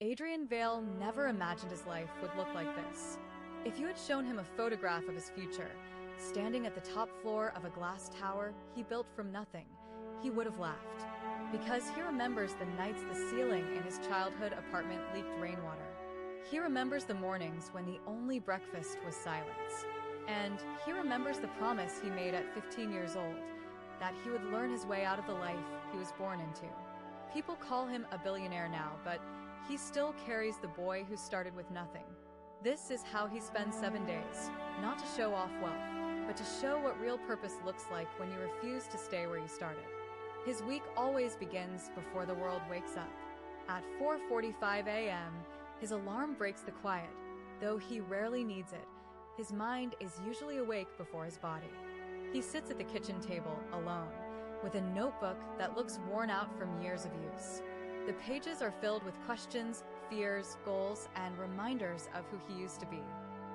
Adrian Vale never imagined his life would look like this. If you had shown him a photograph of his future, standing at the top floor of a glass tower he built from nothing, he would have laughed. Because he remembers the nights the ceiling in his childhood apartment leaked rainwater. He remembers the mornings when the only breakfast was silence. And he remembers the promise he made at 15 years old, that he would learn his way out of the life he was born into. People call him a billionaire now, but he still carries the boy who started with nothing. This is how he spends 7 days, not to show off wealth, but to show what real purpose looks like when you refuse to stay where you started. His week always begins before the world wakes up. At 4:45 a.m., his alarm breaks the quiet. Though he rarely needs it, his mind is usually awake before his body. He sits at the kitchen table, alone, with a notebook that looks worn out from years of use. The pages are filled with questions, fears, goals, and reminders of who he used to be.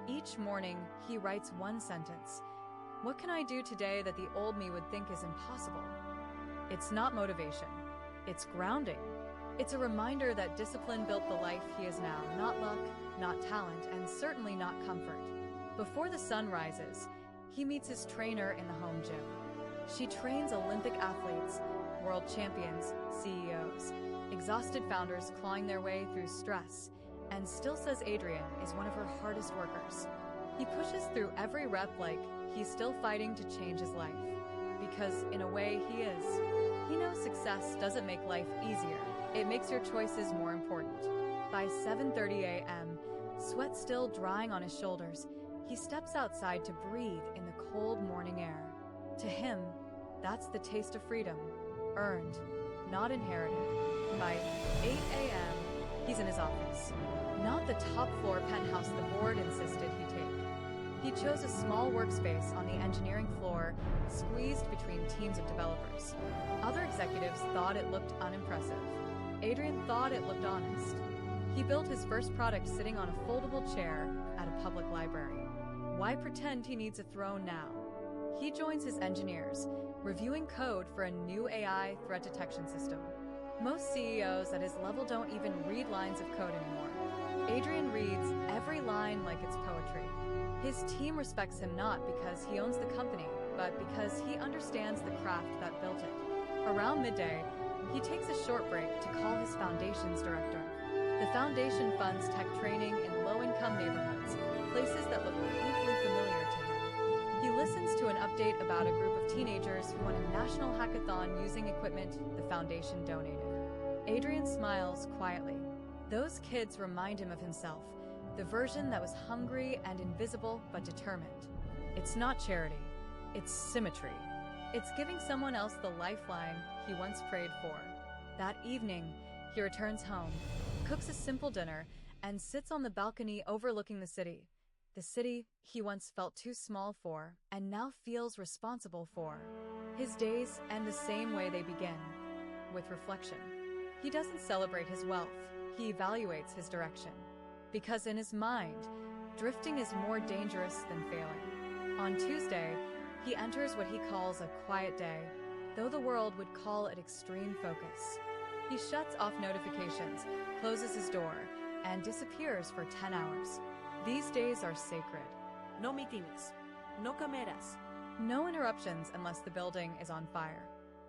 Each morning, he writes one sentence. What can I do today that the old me would think is impossible? It's not motivation. It's grounding. It's a reminder that discipline built the life he is now, not luck, not talent, and certainly not comfort. Before the sun rises, he meets his trainer in the home gym. She trains Olympic athletes, world champions, CEOs, exhausted founders clawing their way through stress, and still says Adrian is one of her hardest workers. He pushes through every rep like he's still fighting to change his life. Because, in a way, he is. He knows success doesn't make life easier, it makes your choices more important. By 7:30 a.m., sweat still drying on his shoulders, he steps outside to breathe in the cold morning air. To him, that's the taste of freedom. Earned, not inherited. By 8 a.m., he's in his office. Not the top-floor penthouse the board insisted he take. He chose a small workspace on the engineering floor, squeezed between teams of developers. Other executives thought it looked unimpressive. Adrian thought it looked honest. He built his first product sitting on a foldable chair at a public library. Why pretend he needs a throne now? He joins his engineers, reviewing code for a new AI threat detection system. Most CEOs at his level don't even read lines of code anymore. Adrian reads every line like it's poetry. His team respects him not because he owns the company, but because he understands the craft that built it. Around midday, he takes a short break to call his foundation's director. The foundation funds tech training in low-income neighborhoods, places that look painfully familiar to him. He listens to an update about a group of teenagers who won a national hackathon using equipment the foundation donated. Adrian smiles quietly. Those kids remind him of himself, the version that was hungry and invisible but determined. It's not charity, it's symmetry. It's giving someone else the lifeline he once prayed for. That evening, he returns home, cooks a simple dinner, and sits on the balcony overlooking the city he once felt too small for and now feels responsible for. His days end the same way they begin, with reflection. He doesn't celebrate his wealth, he evaluates his direction. Because in his mind, drifting is more dangerous than failing. On Tuesday, he enters what he calls a quiet day, though the world would call it extreme focus. He shuts off notifications, closes his door, and disappears for 10 hours. These days are sacred. No meetings, no cameras. No interruptions unless the building is on fire.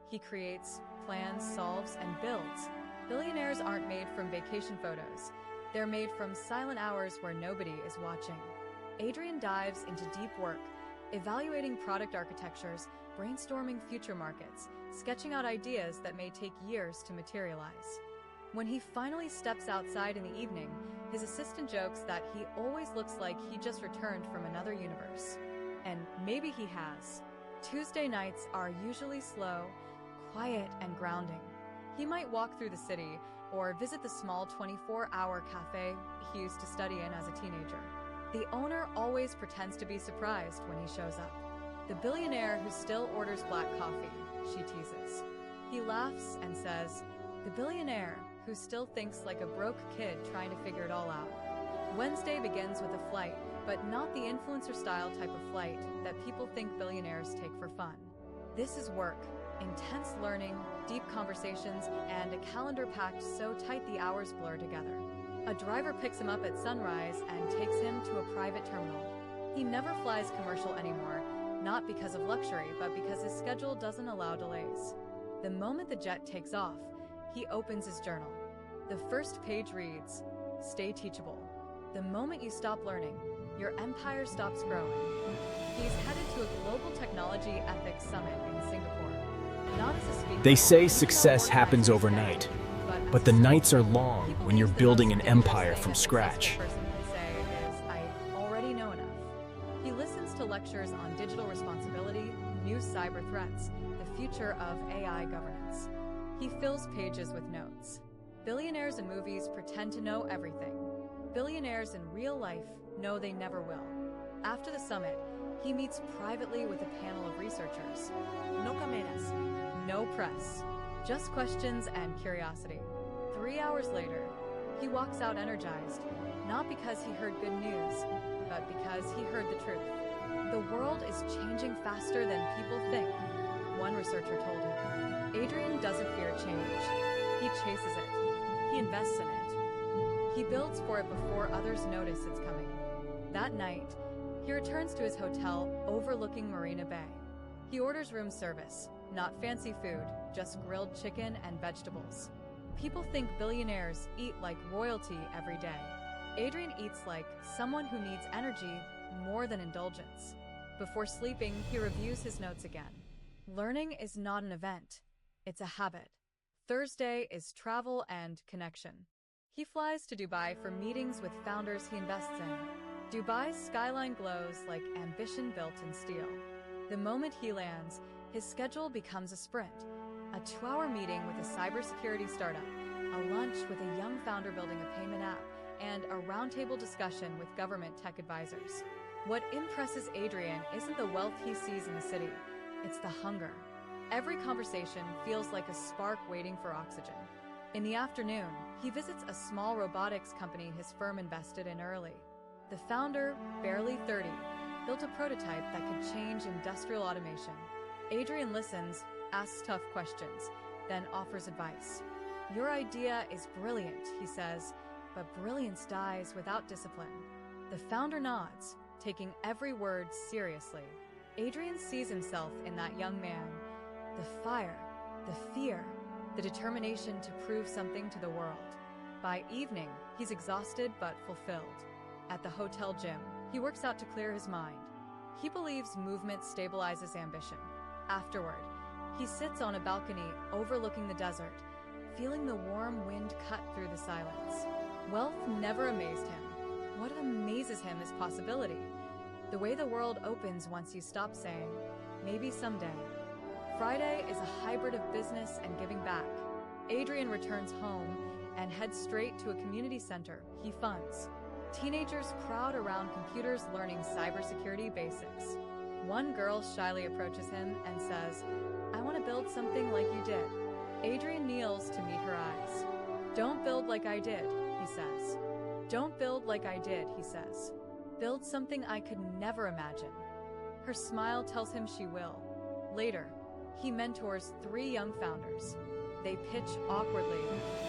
He creates, plans, solves, and builds. Billionaires aren't made from vacation photos. They're made from silent hours where nobody is watching. Adrian dives into deep work, evaluating product architectures, brainstorming future markets, sketching out ideas that may take years to materialize. When he finally steps outside in the evening, his assistant jokes that he always looks like he just returned from another universe. And maybe he has. Tuesday nights are usually slow, quiet, and grounding. He might walk through the city or visit the small 24-hour cafe he used to study in as a teenager. The owner always pretends to be surprised when he shows up. The billionaire who still orders black coffee, she teases. He laughs and says, the billionaire who still thinks like a broke kid trying to figure it all out. Wednesday begins with a flight, but not the influencer-style type of flight that people think billionaires take for fun. This is work, Intense learning, deep conversations, and a calendar packed so tight the hours blur together. A driver picks him up at sunrise and takes him to a private terminal. He never flies commercial anymore, not because of luxury, but because his schedule doesn't allow delays. The moment the jet takes off, he opens his journal. The first page reads, "Stay teachable. The moment you stop learning, your empire stops growing." He's headed to a global technology ethics summit in Singapore. Not as a speaker, They say success happens overnight, but the nights are long when you're building an empire from scratch. I already know enough. He listens to lectures on digital responsibility, new cyber threats, the future of AI governance. He fills pages with notes. Billionaires in movies pretend to know everything. Billionaires in real life know they never will. After the summit, he meets privately with a panel of researchers. No cameras. No press, just questions and curiosity. 3 hours later, he walks out energized, not because he heard good news, but because he heard the truth. The world is changing faster than people think, one researcher told him. Adrian doesn't fear change. He chases it. He invests in it. He builds for it before others notice it's coming. That night, he returns to his hotel overlooking Marina Bay. He orders room service, not fancy food, just grilled chicken and vegetables. People think billionaires eat like royalty every day. Adrian eats like someone who needs energy more than indulgence. Before sleeping, he reviews his notes again. Learning is not an event, it's a habit. Thursday is travel and connection. He flies to Dubai for meetings with founders he invests in. Dubai's skyline glows like ambition built in steel. The moment he lands, his schedule becomes a sprint. A 2-hour meeting with a cybersecurity startup, a lunch with a young founder building a payment app, and a roundtable discussion with government tech advisors. What impresses Adrian isn't the wealth he sees in the city, it's the hunger. Every conversation feels like a spark waiting for oxygen. In the afternoon, he visits a small robotics company his firm invested in early. The founder, barely 30, built a prototype that could change industrial automation. Adrian listens, asks tough questions, then offers advice. "Your idea is brilliant," he says, "but brilliance dies without discipline." The founder nods, taking every word seriously. Adrian sees himself in that young man. The fire, the fear, the determination to prove something to the world. By evening, he's exhausted but fulfilled. At the hotel gym, he works out to clear his mind. He believes movement stabilizes ambition. Afterward, he sits on a balcony overlooking the desert, feeling the warm wind cut through the silence. Wealth never amazed him. What amazes him is possibility. The way the world opens once you stop saying, "Maybe someday." Friday is a hybrid of business and giving back. Adrian returns home and heads straight to a community center he funds. Teenagers crowd around computers learning cybersecurity basics. One girl shyly approaches him and says, "I want to build something like you did." Adrian kneels to meet her eyes. "Don't build like I did," he says. "Don't build like I did," he says. "Build something I could never imagine." Her smile tells him she will. Later, he mentors 3 young founders. They pitch awkwardly,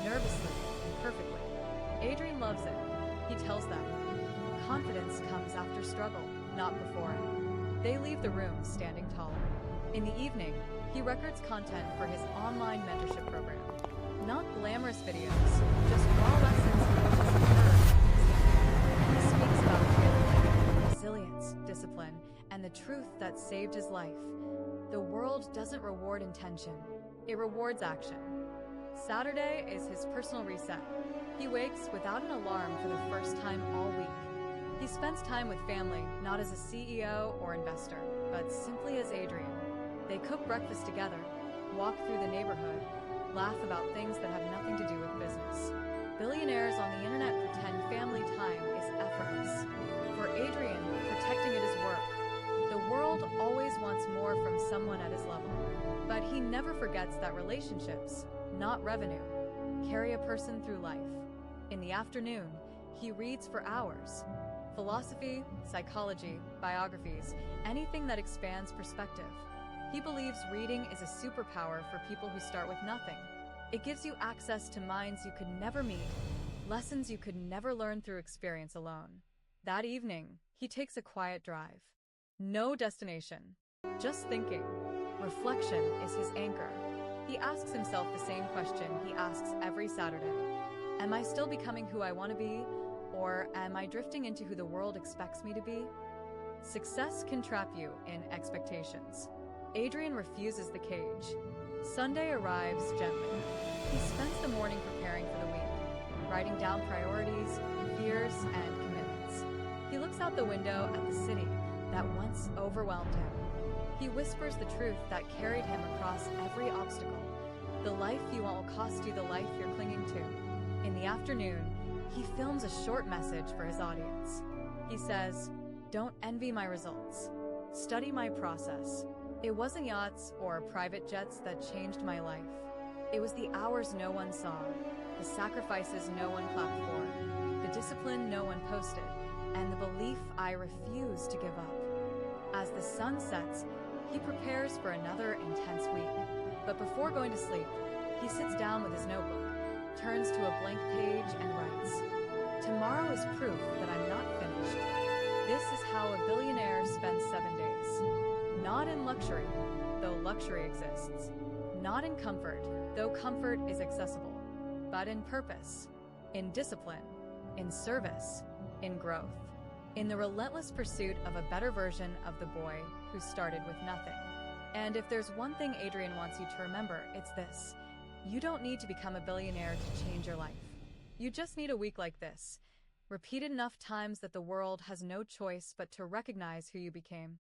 nervously, and perfectly. Adrian loves it. He tells them, confidence comes after struggle, not before it. They leave the room standing taller. In the evening, he records content for his online mentorship program. Not glamorous videos, just raw lessons he wishes he heard. He speaks about failure, resilience, discipline, and the truth that saved his life. The world doesn't reward intention, it rewards action. Saturday is his personal reset. He wakes without an alarm for the first time all week. He spends time with family, not as a CEO or investor, but simply as Adrian. They cook breakfast together, walk through the neighborhood, laugh about things that have nothing to do with business. Billionaires on the internet pretend family time is effortless. For Adrian, protecting it is work. The world always wants more from someone at his level. But he never forgets that relationships, not revenue, carry a person through life. In the afternoon, he reads for hours. Philosophy, psychology, biographies, anything that expands perspective. He believes reading is a superpower for people who start with nothing. It gives you access to minds you could never meet, lessons you could never learn through experience alone. That evening, he takes a quiet drive. No destination, just thinking. Reflection is his anchor. He asks himself the same question he asks every Saturday. Am I still becoming who I want to be, or am I drifting into who the world expects me to be? Success can trap you in expectations. Adrian refuses the cage. Sunday arrives gently. He spends the morning preparing for the week, writing down priorities, fears, and commitments. He looks out the window at the city that once overwhelmed him. He whispers the truth that carried him across every obstacle. The life you want will cost you the life you're clinging to. In the afternoon, he films a short message for his audience. He says, "Don't envy my results. Study my process. It wasn't yachts or private jets that changed my life. It was the hours no one saw, the sacrifices no one clapped for, the discipline no one posted, and the belief I refuse to give up." As the sun sets, he prepares for another intense week. But before going to sleep, he sits down with his notebook, turns to a blank page and writes, "Tomorrow is proof that I'm not finished." This is how a billionaire spends 7 days. Not in luxury, though luxury exists. Not in comfort, though comfort is accessible. But in purpose, in discipline, in service, in growth. In the relentless pursuit of a better version of the boy who started with nothing. And if there's one thing Adrian wants you to remember, it's this. You don't need to become a billionaire to change your life. You just need a week like this, repeated enough times that the world has no choice but to recognize who you became.